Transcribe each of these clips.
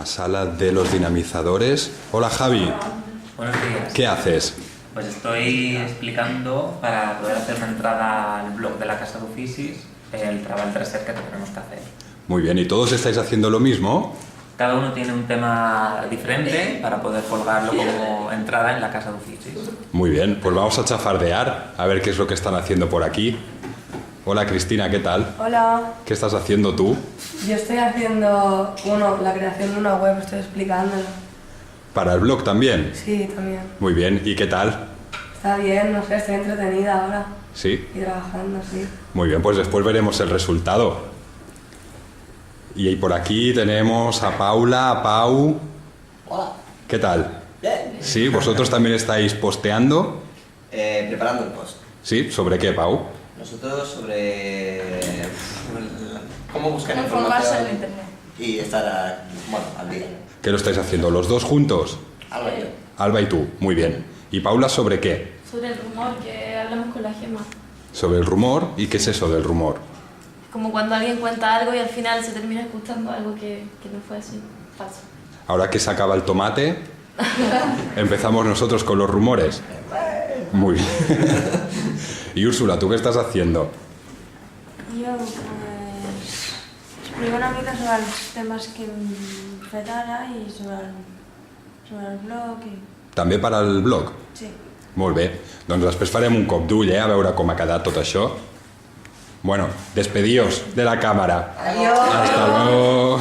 la sala de los dinamizadores. Hola, Javi. Buenos días. ¿Qué haces? Pues estoy explicando para poder hacer una entrada al blog de la Casa de Oficis el trabajo reset que tenemos que hacer. Muy bien, ¿y todos estáis haciendo lo mismo? Cada uno tiene un tema diferente para poder colgarlo como entrada en la Casa de Oficis. Muy bien, pues vamos a chafardear a ver qué es lo que están haciendo por aquí. Hola, Cristina, ¿qué tal? Hola, ¿Qué estás haciendo tú? yo estoy haciendo, la creación de una web, estoy explicándolo. ¿Para el blog también? Sí, también. Muy bien, ¿y qué tal? Está bien, no sé, estoy entretenida ahora ¿Sí? y trabajando, sí. Muy bien, pues después veremos el resultado. Y por aquí tenemos a Paula, a Pau. Hola. ¿Qué tal? Bien. ¿Sí? ¿Vosotros también estáis posteando? Preparando el post. ¿Sí? ¿Sobre qué, Pau? Nosotros sobre cómo buscar Informarse información en internet. y estar al día. ¿Qué lo estáis haciendo? ¿Los dos juntos? Algo yo. Alba y tú, muy bien. ¿Y Paula sobre qué? Sobre el rumor que hablamos con la Gemma. Sobre el rumor. ¿Y qué es eso del rumor? Como cuando alguien cuenta algo y al final se termina escuchando algo que no fue así, falso. Ahora que se acaba el tomate, empezamos nosotros con los rumores. Muy bien. Y Úrsula, ¿tú qué estás haciendo? Yo, pues, explico una mica sobre els temes que hem fet ara i sobre el blog i... També per al blog? Sí. Molt bé. Doncs després farem un cop d'ull, a veure com ha quedat tot això. Bueno, despedíos de la cámara. Adiós. Hasta luego.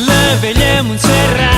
La vella Montserrat